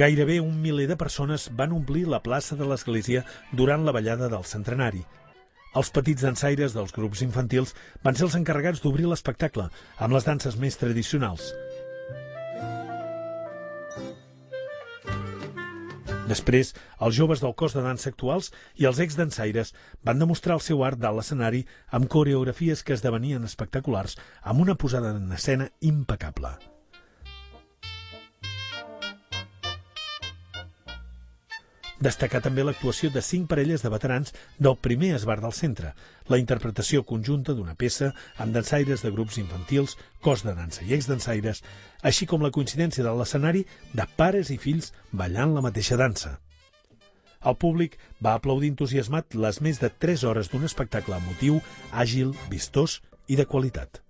Gairebé un miler de persones van omplir la plaça de l'església durant la ballada del centenari. Els petits dansaires dels grups infantils van ser els encarregats d'obrir l'espectacle amb les danses més tradicionals. Després, els joves del cos de dansa actuals i els exdansaires van demostrar el seu art dalt l'escenari amb coreografies que esdevenien espectaculars amb una posada en escena impecable. Destacar també l'actuació de 5 parelles de veterans del primer esbar del centre, la interpretació conjunta d'una peça amb dansaires de grups infantils, cos de dansa i exdansaires, així com la coincidència de l'escenari de pares i fills ballant la mateixa dansa. El públic va aplaudir entusiasmat les més de 3 hores d'un espectacle emotiu, àgil, vistós i de qualitat.